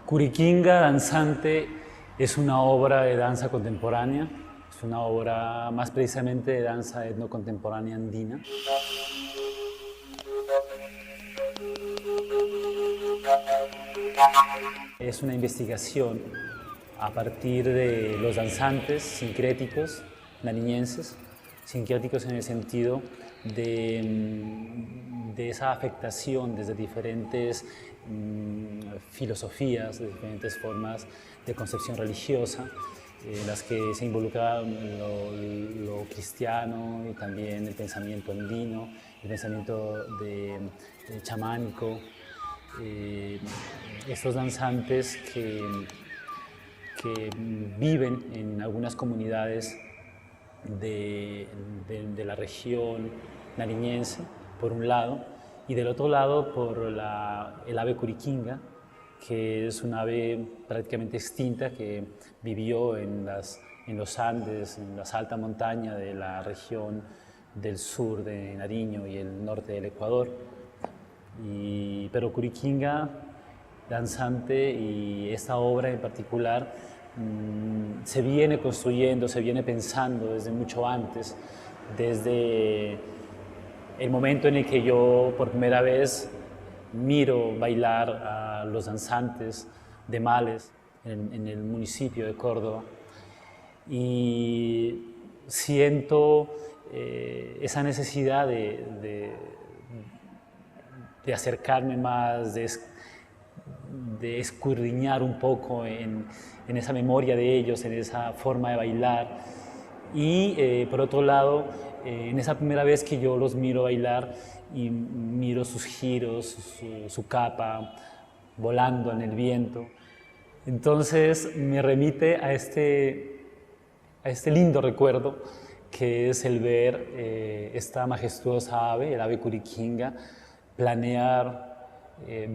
Curiquinga Danzante es una obra de danza contemporánea, es una obra más precisamente de danza etnocontemporánea andina. Es una investigación a partir de los danzantes sincréticos nariñenses, sincréticos en el sentido de esa afectación desde diferentes filosofías, de diferentes formas de concepción religiosa, en las que se involucra lo cristiano y también el pensamiento andino, el pensamiento chamánico. Estos danzantes que viven en algunas comunidades de la región nariñense, por un lado, y del otro lado por el ave curiquinga, que es un ave prácticamente extinta que vivió en los Andes, en las altas montañas de la región del sur de Nariño y el norte del Ecuador. Pero Curiquinga Danzante y esta obra en particular se viene construyendo, se viene pensando desde mucho antes, desde el momento en el que yo por primera vez miro bailar a los danzantes de Males en el municipio de Córdoba y siento esa necesidad de acercarme más, de escudriñar un poco en esa memoria de ellos, en esa forma de bailar. Y por otro lado, en esa primera vez que yo los miro bailar y miro sus giros, su capa volando en el viento, entonces me remite a este lindo recuerdo que es el ver esta majestuosa ave, el ave curiquinga, planear,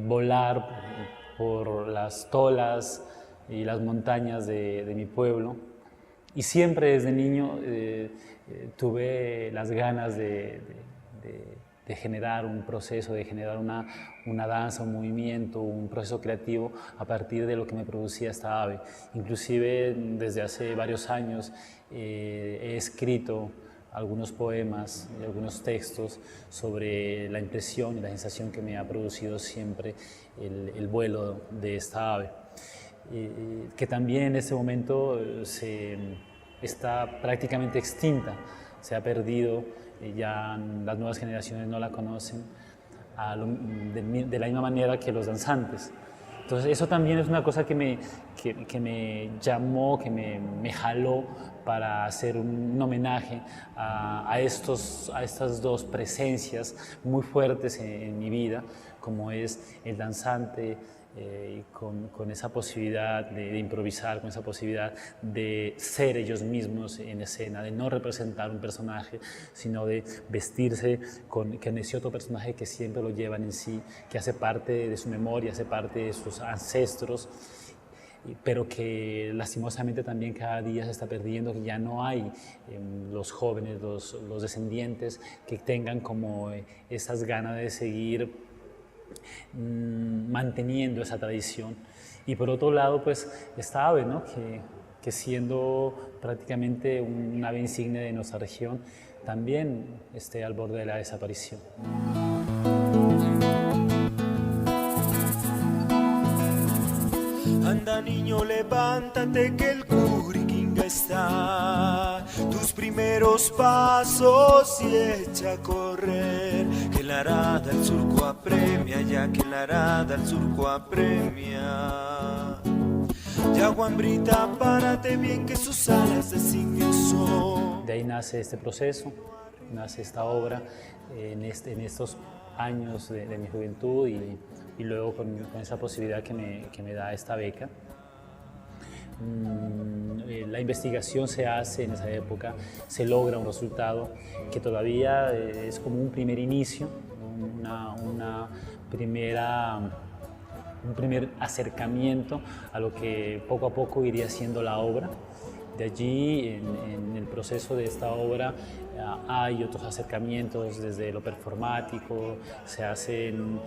volar por las tolas y las montañas de mi pueblo. Y siempre desde niño tuve las ganas de generar un proceso, de generar una danza, un movimiento, un proceso creativo a partir de lo que me producía esta ave. Inclusive desde hace varios años he escrito algunos poemas y algunos textos sobre la impresión y la sensación que me ha producido siempre el vuelo de esta ave, que también en este momento está prácticamente extinta, se ha perdido, ya las nuevas generaciones no la conocen de la misma manera que los danzantes. Entonces eso también es una cosa que me llamó, que me jaló para hacer un homenaje a estas dos presencias muy fuertes en mi vida, como es el danzante, con esa posibilidad de improvisar, con esa posibilidad de ser ellos mismos en escena, de no representar un personaje, sino de vestirse con ese otro personaje que siempre lo llevan en sí, que hace parte de su memoria, hace parte de sus ancestros, pero que lastimosamente también cada día se está perdiendo, que ya no hay los jóvenes, los descendientes que tengan como esas ganas de seguir manteniendo esa tradición. Y por otro lado, pues esta ave, ¿no? que siendo prácticamente un ave insignia de nuestra región, también esté al borde de la desaparición. Anda niño, levántate que el curiquinga está. Tus primeros pasos y echa a correr. Que la arada el surco apremia, ya que la arada el surco apremia. Ya guambrita, párate bien que sus alas de signo son. De ahí nace este proceso, nace esta obra en estos años de mi juventud y luego con esa posibilidad que me da esta beca. La investigación se hace en esa época, se logra un resultado que todavía es como un primer inicio, un primer acercamiento a lo que poco a poco iría siendo la obra. De allí, en el proceso de esta obra, hay otros acercamientos desde lo performático, se hacen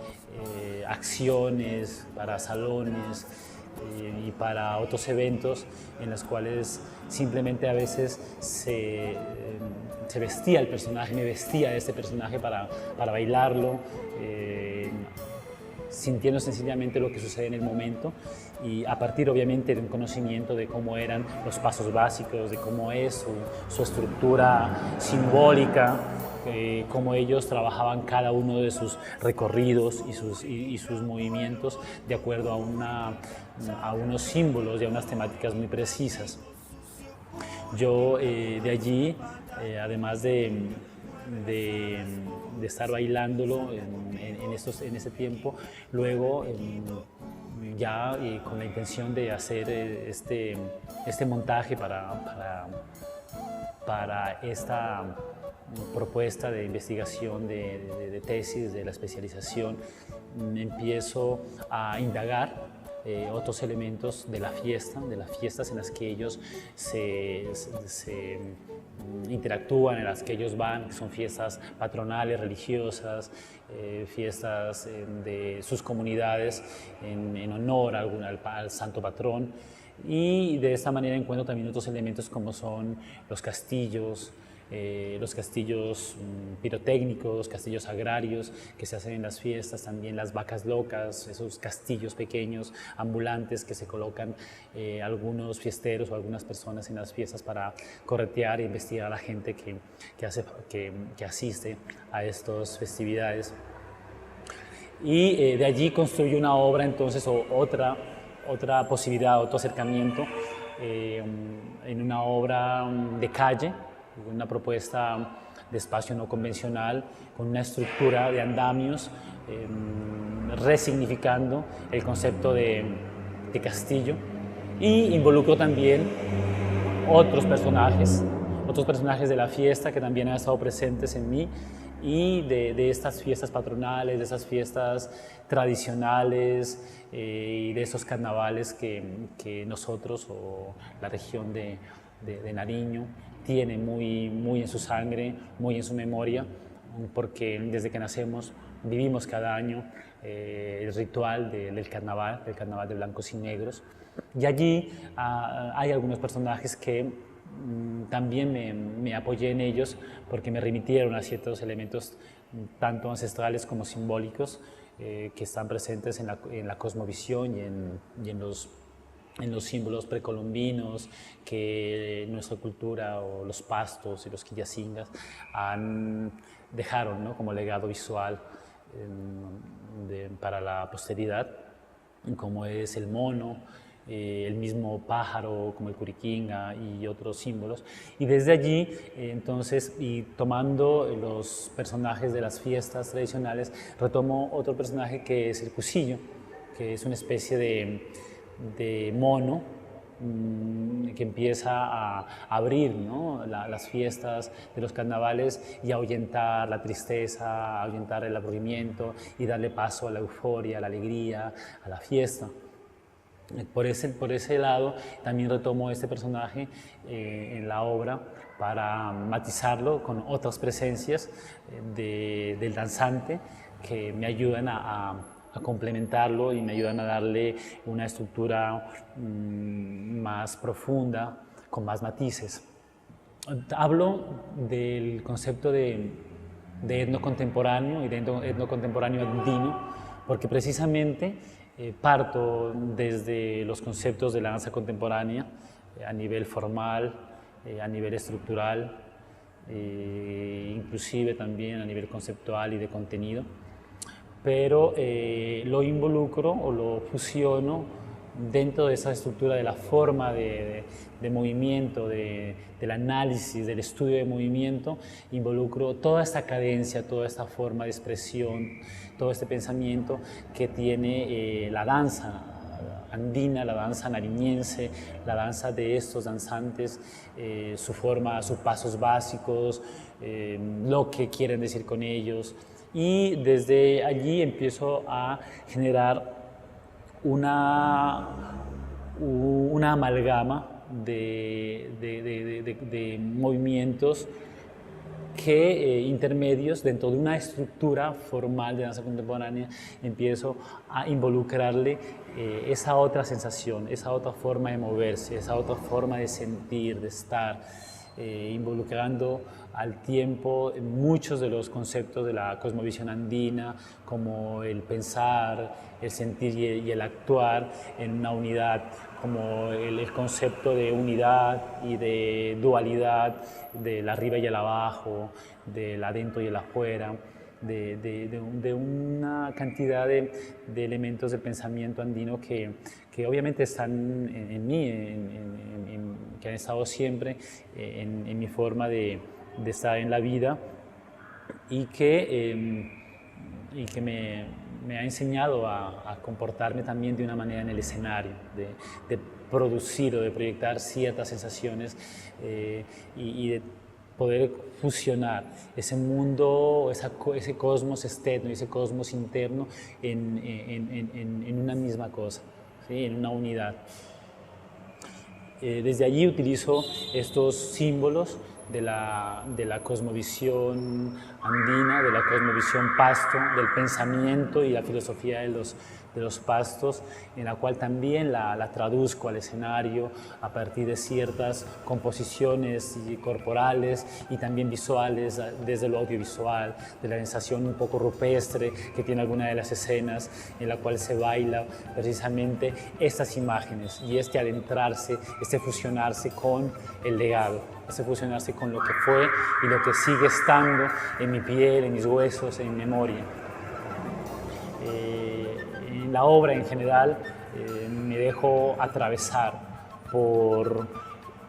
acciones para salones, y para otros eventos en los cuales simplemente a veces se vestía el personaje, me vestía de este personaje para bailarlo, sintiendo sencillamente lo que sucede en el momento y a partir obviamente de un conocimiento de cómo eran los pasos básicos, de cómo es su estructura simbólica, cómo ellos trabajaban cada uno de sus recorridos y sus movimientos de acuerdo a unos símbolos y a unas temáticas muy precisas. Yo de allí, además de estar bailándolo en ese tiempo, luego ya con la intención de hacer este montaje para esta propuesta de investigación de tesis, de la especialización, empiezo a indagar otros elementos de las fiestas en las que ellos se interactúan, en las que ellos van, que son fiestas patronales, religiosas, fiestas de sus comunidades en honor al santo patrón. Y de esta manera encuentro también otros elementos como son los castillos pirotécnicos, castillos agrarios que se hacen en las fiestas, también las vacas locas, esos castillos pequeños, ambulantes que se colocan algunos fiesteros o algunas personas en las fiestas para corretear e investigar a la gente que asiste a estas festividades. Y de allí construyo una obra entonces, o otra posibilidad, otro acercamiento, en una obra de calle, una propuesta de espacio no convencional, con una estructura de andamios, resignificando el concepto de castillo, y involucro también otros personajes de la fiesta que también han estado presentes en mí, y de estas fiestas patronales, de esas fiestas tradicionales y de esos carnavales que nosotros o la región de Nariño tiene muy en su sangre, muy en su memoria, porque desde que nacemos vivimos cada año el ritual del carnaval de blancos y negros. Y allí hay algunos personajes que también me apoyé en ellos porque me remitieron a ciertos elementos tanto ancestrales como simbólicos que están presentes en la cosmovisión y en los símbolos precolombinos que nuestra cultura o los pastos y los quillacingas dejaron, ¿no?, como legado visual para la posteridad, como es el mono, el mismo pájaro como el curiquinga y otros símbolos. Y desde allí, entonces, y tomando los personajes de las fiestas tradicionales, retomo otro personaje que es el cusillo, que es una especie de mono que empieza a abrir, ¿no?, las fiestas de los carnavales y a ahuyentar la tristeza, a ahuyentar el aburrimiento y darle paso a la euforia, a la alegría, a la fiesta. Por ese lado también retomo este personaje en la obra para matizarlo con otras presencias del danzante que me ayudan a complementarlo y me ayudan a darle una estructura más profunda, con más matices. Hablo del concepto de etnocontemporáneo y de etnocontemporáneo andino porque precisamente parto desde los conceptos de la danza contemporánea a nivel formal, a nivel estructural, inclusive también a nivel conceptual y de contenido, pero lo involucro o lo fusiono dentro de esa estructura de la forma de movimiento, del análisis, del estudio de movimiento. Involucro toda esta cadencia, toda esta forma de expresión, todo este pensamiento que tiene la danza andina, la danza nariñense, la danza de estos danzantes, su forma, sus pasos básicos, lo que quieren decir con ellos. Y desde allí empiezo a generar una amalgama de movimientos que intermedios dentro de una estructura formal de danza contemporánea empiezo a involucrarle esa otra sensación, esa otra forma de moverse, esa otra forma de sentir, de estar, involucrando al tiempo muchos de los conceptos de la cosmovisión andina, como el pensar, el sentir y el actuar en una unidad, como el concepto de unidad y de dualidad, del arriba y el abajo, del adentro y el afuera, de una cantidad de elementos del pensamiento andino que obviamente están en mí, que han estado siempre en mi forma de estar en la vida y que me ha enseñado a comportarme también de una manera en el escenario, de producir o de proyectar ciertas sensaciones y de poder fusionar ese mundo, ese cosmos externo y ese cosmos interno en una misma cosa, ¿sí? En una unidad. Desde allí utilizo estos símbolos de la cosmovisión andina, de la cosmovisión pasto, del pensamiento y la filosofía de los pastos, en la cual también la traduzco al escenario a partir de ciertas composiciones corporales y también visuales, desde lo audiovisual, de la sensación un poco rupestre que tiene alguna de las escenas en la cual se baila precisamente estas imágenes y este adentrarse, este fusionarse con el legado, este fusionarse con lo que fue y lo que sigue estando en mi piel, en mis huesos, en mi memoria. En la obra en general me dejo atravesar por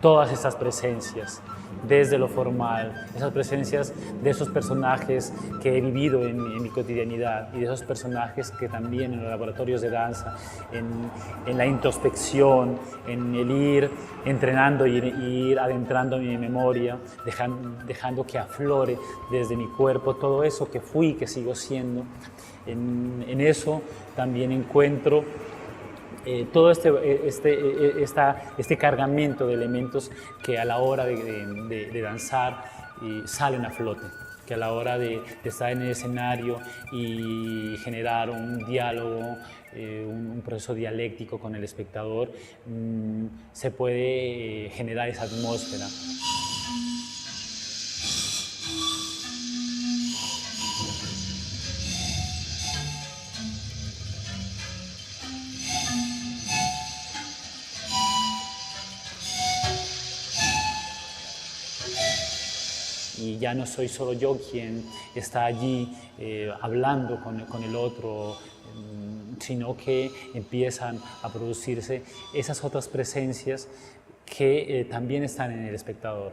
todas estas presencias, desde lo formal, esas presencias de esos personajes que he vivido en mi cotidianidad y de esos personajes que también en los laboratorios de danza, en la introspección, en el ir entrenando y ir adentrando mi memoria, dejando que aflore desde mi cuerpo todo eso que fui y que sigo siendo. En eso también encuentro todo este cargamento de elementos que a la hora de danzar salen a flote, que a la hora de estar en el escenario y generar un diálogo, un proceso dialéctico con el espectador, se puede generar esa atmósfera. Y ya no soy solo yo quien está allí hablando con el otro, sino que empiezan a producirse esas otras presencias que también están en el espectador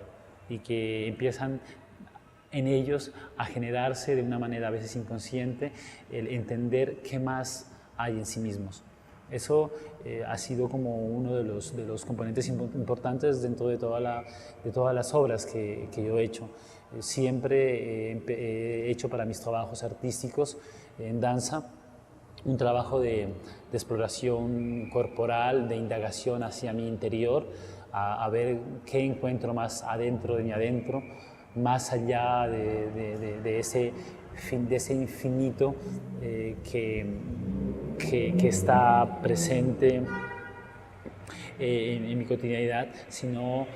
y que empiezan en ellos a generarse de una manera a veces inconsciente el entender qué más hay en sí mismos. Eso ha sido como uno de los componentes importantes dentro de todas las obras que yo he hecho. Siempre he hecho para mis trabajos artísticos en danza un trabajo de exploración corporal, de indagación hacia mi interior, a ver qué encuentro más adentro de mi adentro, más allá de ese infinito que está presente en mi cotidianidad, sino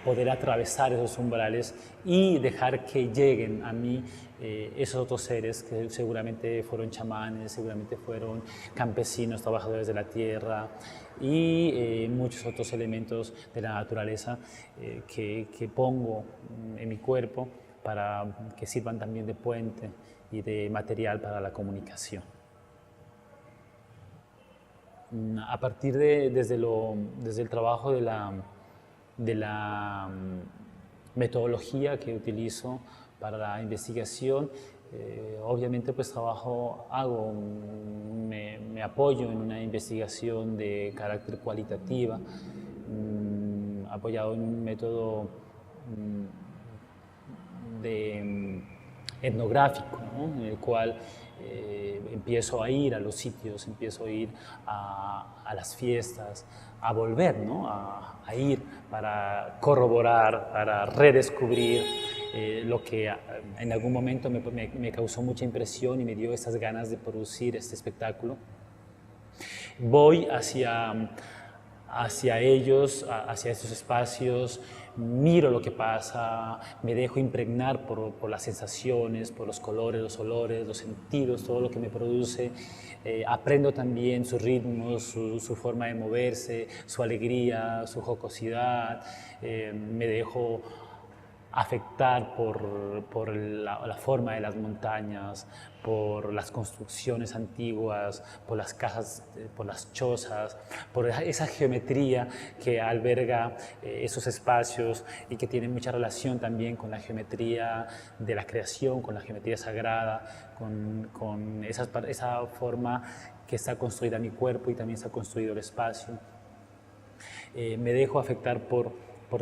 poder atravesar esos umbrales y dejar que lleguen a mí esos otros seres que seguramente fueron chamanes, seguramente fueron campesinos, trabajadores de la tierra y muchos otros elementos de la naturaleza que pongo en mi cuerpo para que sirvan también de puente y de material para la comunicación. A partir desde el trabajo de la metodología que utilizo para la investigación, obviamente pues me apoyo en una investigación de carácter cualitativa, apoyado en un método etnográfico, ¿no? En el cual empiezo a ir a los sitios, empiezo a ir a las fiestas, a volver, ¿no? a ir para corroborar, para redescubrir lo que en algún momento me causó mucha impresión y me dio esas ganas de producir este espectáculo. Voy hacia ellos, hacia estos espacios, miro lo que pasa, me dejo impregnar por las sensaciones, por los colores, los olores, los sentidos, todo lo que me produce. Aprendo también sus ritmos, su forma de moverse, su alegría, su jocosidad. Me dejo afectar por la forma de las montañas, por las construcciones antiguas, por las casas, por las chozas, por esa geometría que alberga esos espacios y que tiene mucha relación también con la geometría de la creación, con la geometría sagrada, con esa forma que está construida mi cuerpo y también está construido el espacio. Me dejo afectar por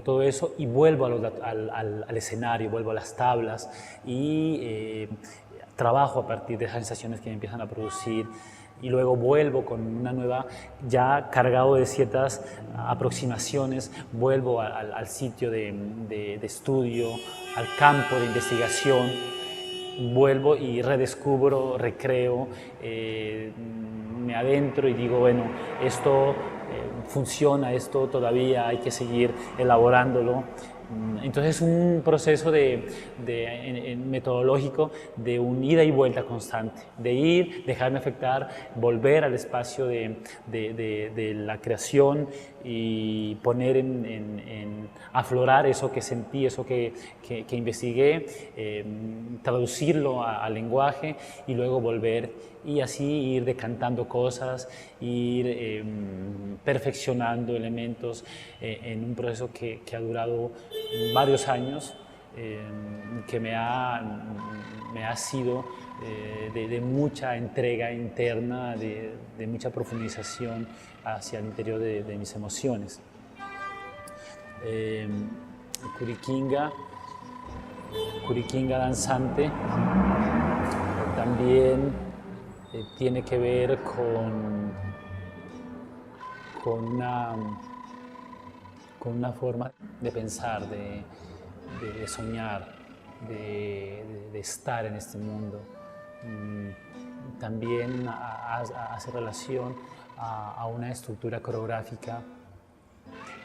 todo eso y vuelvo al escenario, vuelvo a las tablas y trabajo a partir de esas sensaciones que me empiezan a producir y luego vuelvo con una nueva, ya cargado de ciertas aproximaciones, vuelvo al sitio de estudio, al campo de investigación, vuelvo y redescubro, recreo, me adentro y digo, bueno, esto funciona, esto todavía hay que seguir elaborándolo. Entonces es un proceso metodológico de un ida y vuelta constante, de ir, dejarme afectar, volver al espacio de la creación y poner aflorar eso que sentí, eso que investigué, traducirlo al lenguaje y luego volver y así ir decantando cosas, ir perfeccionando elementos en un proceso que ha durado varios años, que me ha sido de mucha entrega interna, de mucha profundización hacia el interior de mis emociones. Curiquinga danzante también tiene que ver con una forma de pensar, de soñar, de estar en este mundo. También hace relación a una estructura coreográfica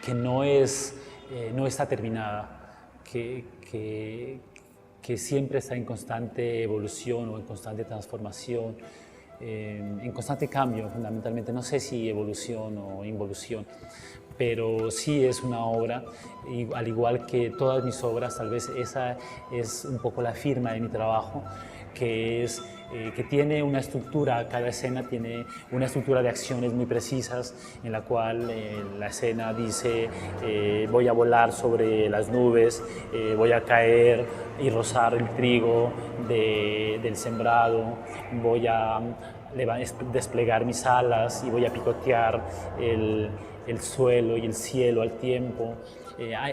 que no está terminada, que siempre está en constante evolución o en constante transformación, en constante cambio fundamentalmente, no sé si evolución o involución, pero sí es una obra, y al igual que todas mis obras, tal vez esa es un poco la firma de mi trabajo, que tiene una estructura, cada escena tiene una estructura de acciones muy precisas, en la cual la escena dice voy a volar sobre las nubes, voy a caer y rozar el trigo del sembrado, voy a desplegar mis alas y voy a picotear el suelo y el cielo al tiempo.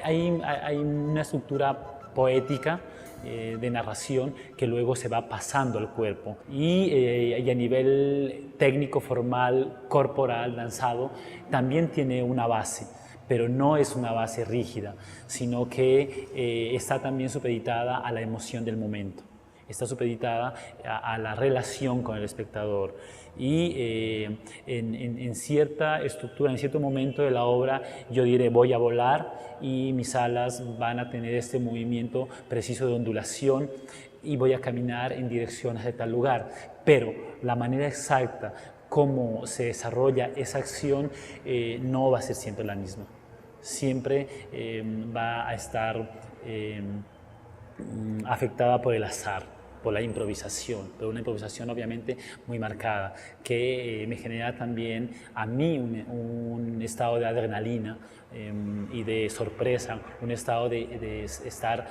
Hay una estructura poética de narración que luego se va pasando al cuerpo y a nivel técnico, formal, corporal, danzado, también tiene una base, pero no es una base rígida, sino que está también supeditada a la emoción del momento, está supeditada a la relación con el espectador y en cierta estructura, en cierto momento de la obra yo diré voy a volar y mis alas van a tener este movimiento preciso de ondulación y voy a caminar en dirección hacia tal lugar, pero la manera exacta como se desarrolla esa acción no va a ser siempre la misma, siempre va a estar afectada por el azar, por la improvisación, pero una improvisación obviamente muy marcada, que me genera también a mí un estado de adrenalina y de sorpresa, un estado de estar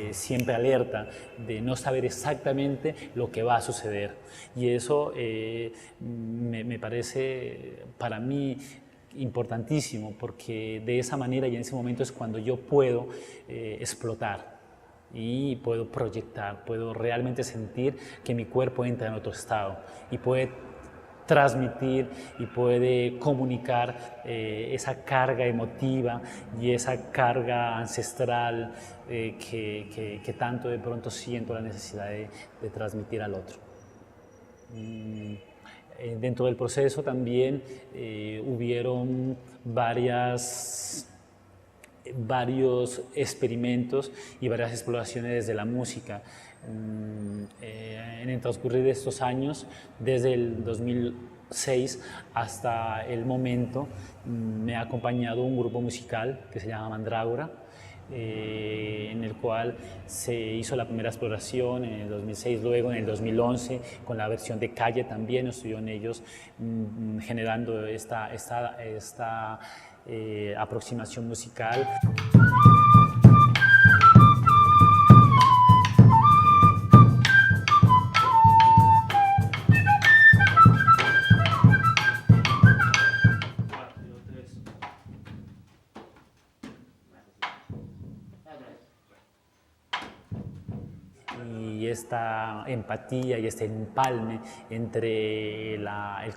siempre alerta, de no saber exactamente lo que va a suceder. Y eso me parece para mí importantísimo, porque de esa manera y en ese momento es cuando yo puedo explotar y puedo proyectar, puedo realmente sentir que mi cuerpo entra en otro estado y puede transmitir y puede comunicar esa carga emotiva y esa carga ancestral que tanto de pronto siento la necesidad de transmitir al otro. Dentro del proceso también hubieron varios experimentos y varias exploraciones desde la música. En el transcurrir de estos años, desde el 2006 hasta el momento, me ha acompañado un grupo musical que se llama Mandrágora, en el cual se hizo la primera exploración en el 2006, luego en el 2011 con la versión de Calle también estuvieron ellos generando esta aproximación musical. Y esta empatía y este empalme entre el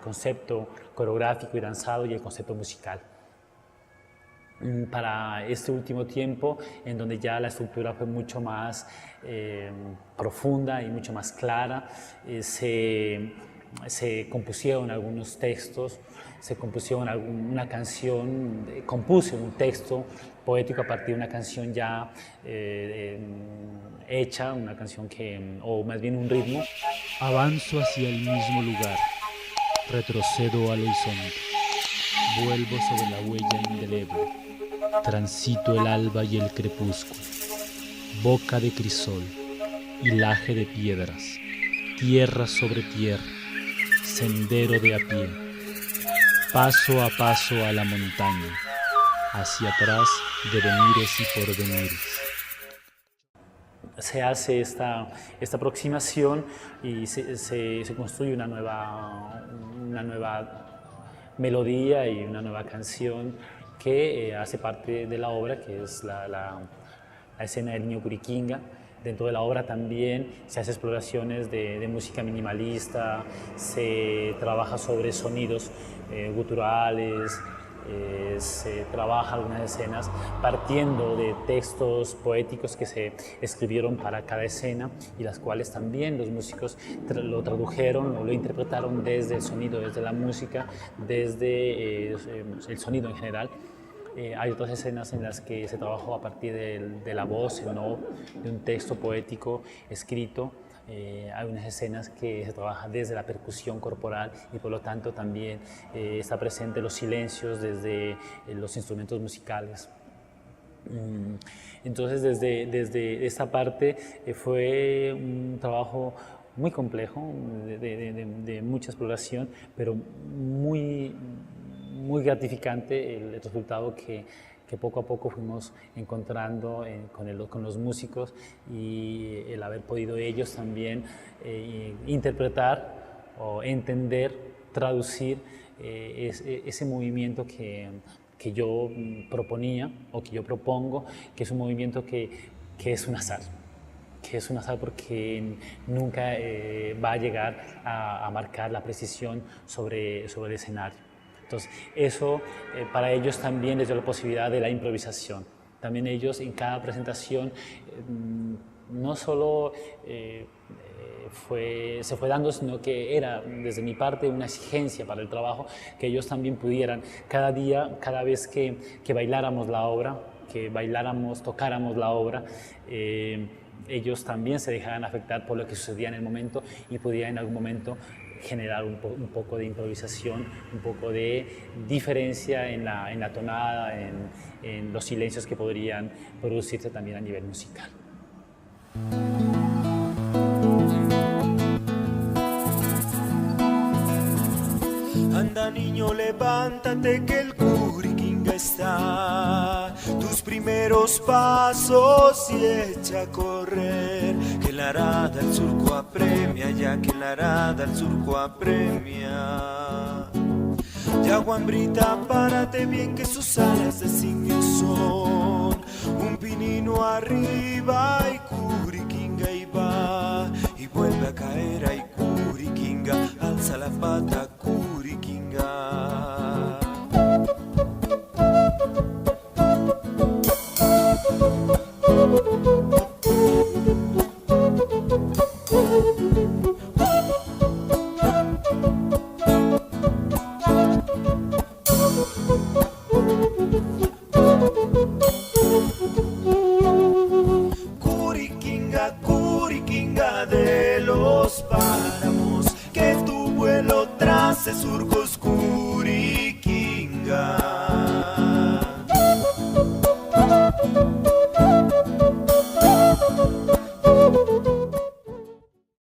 concepto coreográfico y danzado y el concepto musical. Para este último tiempo, en donde ya la estructura fue mucho más profunda y mucho más clara, se compusieron algunos textos, se compusieron una canción, compuse un texto poético a partir de una canción ya hecha, una canción o más bien un ritmo. Avanzo hacia el mismo lugar, retrocedo al horizonte, vuelvo sobre la huella indeleble, transito el alba y el crepúsculo, boca de crisol, hilaje de piedras, tierra sobre tierra, sendero de a pie, paso a paso a la montaña, hacia atrás devenires y porvenires. Se hace esta aproximación y se construye una nueva melodía y una nueva canción que hace parte de la obra, que es la escena del niño Curiquinga. Dentro de la obra también se hace exploraciones de música minimalista, se trabaja sobre sonidos guturales, se trabaja algunas escenas partiendo de textos poéticos que se escribieron para cada escena y las cuales también los músicos lo tradujeron o lo interpretaron desde el sonido, desde la música, desde el sonido en general. Hay otras escenas en las que se trabajó a partir de la voz, ¿no?, de un texto poético escrito. Hay unas escenas que se trabaja desde la percusión corporal y por lo tanto también está presente los silencios desde los instrumentos musicales. Entonces desde esta parte fue un trabajo muy complejo, de mucha exploración, pero muy gratificante el resultado que poco a poco fuimos encontrando con los músicos y el haber podido ellos también interpretar o entender, traducir ese movimiento que yo proponía o que yo propongo, que es un movimiento que es un azar. Que es un azar porque nunca va a llegar a marcar la precisión sobre el escenario. Entonces, eso para ellos también les dio la posibilidad de la improvisación. También ellos en cada presentación no solo se fue dando, sino que era desde mi parte una exigencia para el trabajo, que ellos también pudieran cada día, cada vez que bailáramos la obra, tocáramos la obra, ellos también se dejaran afectar por lo que sucedía en el momento y pudieran en algún momento generar un poco de improvisación, un poco de diferencia en la tonada, en los silencios que podrían producirse también a nivel musical. Anda niño, levántate que el Curiquinga está. Tus primeros pasos y echa a correr. Que la arada el surco apremia, ya que la arada el surco apremia. Ya guambrita, párate bien que sus alas de simio son. Un pinino arriba y Curiquinga y va. Y vuelve a caer, ay Curiquinga, alza la pata, Curiquinga. ese surco oscuro.